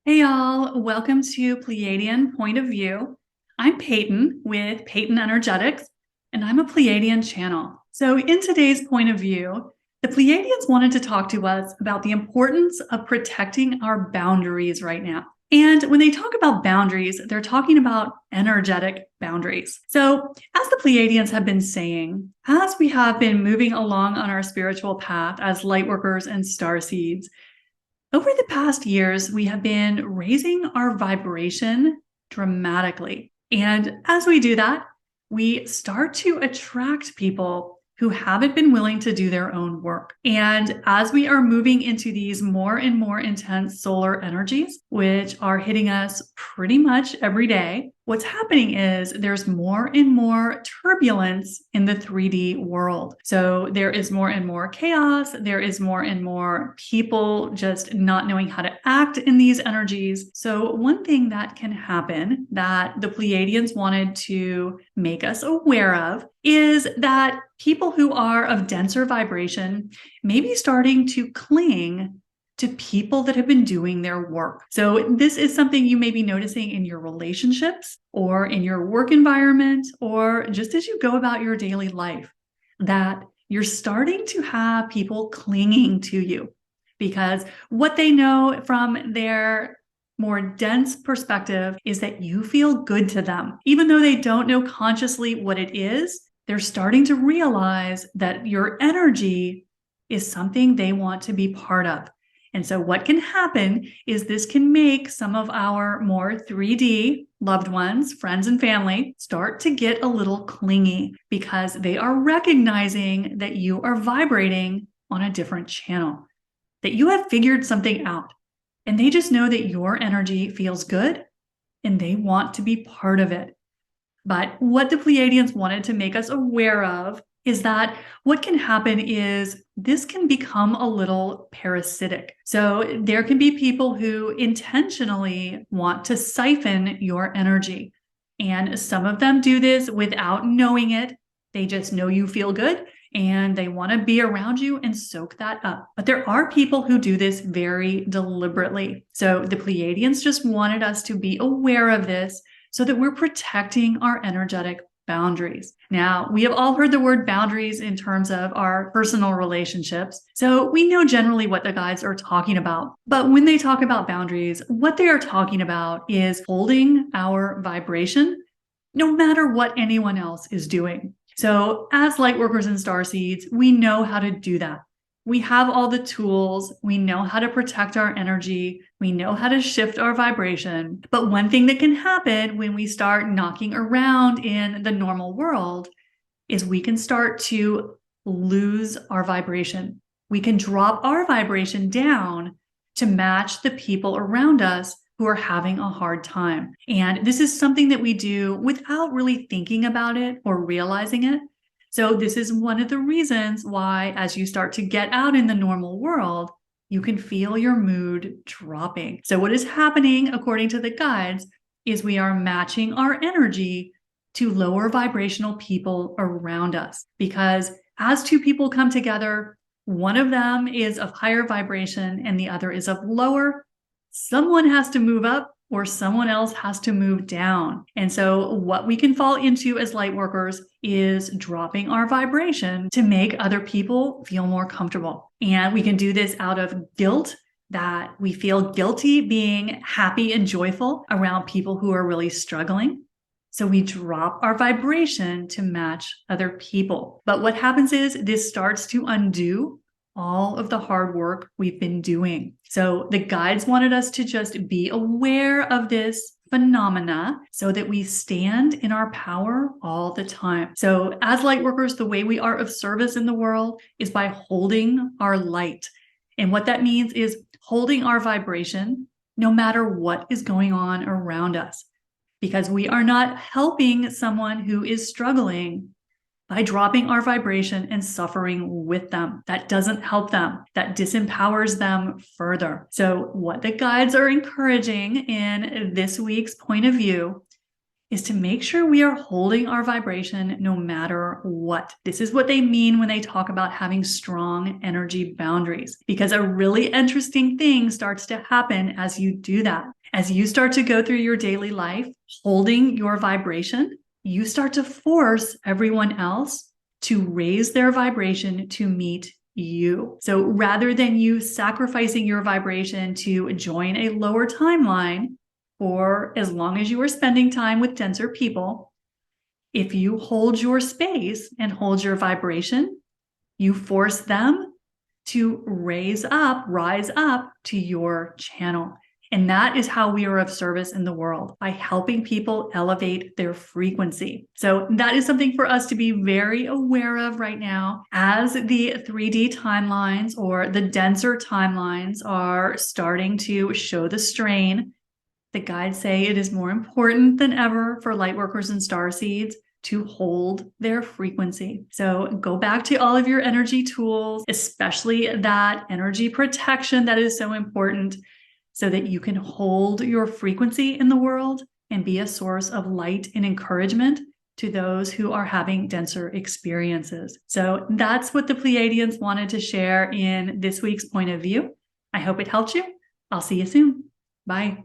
Hey y'all, welcome to Pleiadian Point of View. I'm Peyton with Peyton Energetics, and I'm a Pleiadian channel. So in today's point of view, the Pleiadians wanted to talk to us about the importance of protecting our boundaries right now. And when they talk about boundaries, they're talking about energetic boundaries. So as the Pleiadians have been saying, as we have been moving along on our spiritual path as lightworkers and starseeds, over the past years, we have been raising our vibration dramatically. And as we do that, we start to attract people who haven't been willing to do their own work. And as we are moving into these more and more intense solar energies, which are hitting us pretty much every day, what's happening is there's more and more turbulence in the 3D world. So there is more and more chaos. There is more and more people just not knowing how to act in these energies. So one thing that can happen that the Pleiadians wanted to make us aware of is that people who are of denser vibration may be starting to cling to people that have been doing their work. So this is something you may be noticing in your relationships or in your work environment, or just as you go about your daily life, that you're starting to have people clinging to you because what they know from their more dense perspective is that you feel good to them. Even though they don't know consciously what it is, they're starting to realize that your energy is something they want to be part of. And so what can happen is this can make some of our more 3D loved ones, friends and family, start to get a little clingy because they are recognizing that you are vibrating on a different channel, that you have figured something out, and they just know that your energy feels good and they want to be part of it. But what the Pleiadians wanted to make us aware of is that what can happen is this can become a little parasitic. So there can be people who intentionally want to siphon your energy. And some of them do this without knowing it. They just know you feel good and they want to be around you and soak that up. But there are people who do this very deliberately. So the Pleiadians just wanted us to be aware of this so that we're protecting our energetic boundaries. Now, we have all heard the word boundaries in terms of our personal relationships, so we know generally what the guides are talking about. But when they talk about boundaries, what they are talking about is holding our vibration no matter what anyone else is doing. So as light workers and starseeds, we know how to do that. We have all the tools. We know how to protect our energy. We know how to shift our vibration. But one thing that can happen when we start knocking around in the normal world is we can start to lose our vibration. We can drop our vibration down to match the people around us who are having a hard time. And this is something that we do without really thinking about it or realizing it. So this is one of the reasons why, as you start to get out in the normal world, you can feel your mood dropping. So what is happening, according to the guides, is we are matching our energy to lower vibrational people around us. Because as two people come together, one of them is of higher vibration and the other is of lower, someone has to move up or someone else has to move down. And so what we can fall into as light workers is dropping our vibration to make other people feel more comfortable. And we can do this out of guilt, that we feel guilty being happy and joyful around people who are really struggling. So we drop our vibration to match other people. But what happens is this starts to undo all of the hard work we've been doing. So the guides wanted us to just be aware of this phenomena so that we stand in our power all the time. So as light workers, the way we are of service in the world is by holding our light. And what that means is holding our vibration no matter what is going on around us, because we are not helping someone who is struggling by dropping our vibration and suffering with them. That doesn't help them. That disempowers them further. So what the guides are encouraging in this week's point of view is to make sure we are holding our vibration no matter what. This is what they mean when they talk about having strong energy boundaries, because a really interesting thing starts to happen as you do that. As you start to go through your daily life, holding your vibration, you start to force everyone else to raise their vibration to meet you. So rather than you sacrificing your vibration to join a lower timeline, for as long as you are spending time with denser people, if you hold your space and hold your vibration, you force them to rise up to your channel. And that is how we are of service in the world, by helping people elevate their frequency. So that is something for us to be very aware of right now, as the 3D timelines or the denser timelines are starting to show the strain. The guides say it is more important than ever for lightworkers and starseeds to hold their frequency. So go back to all of your energy tools, especially that energy protection that is so important, so that you can hold your frequency in the world and be a source of light and encouragement to those who are having denser experiences. So that's what the Pleiadians wanted to share in this week's point of view. I hope it helped you. I'll see you soon. Bye.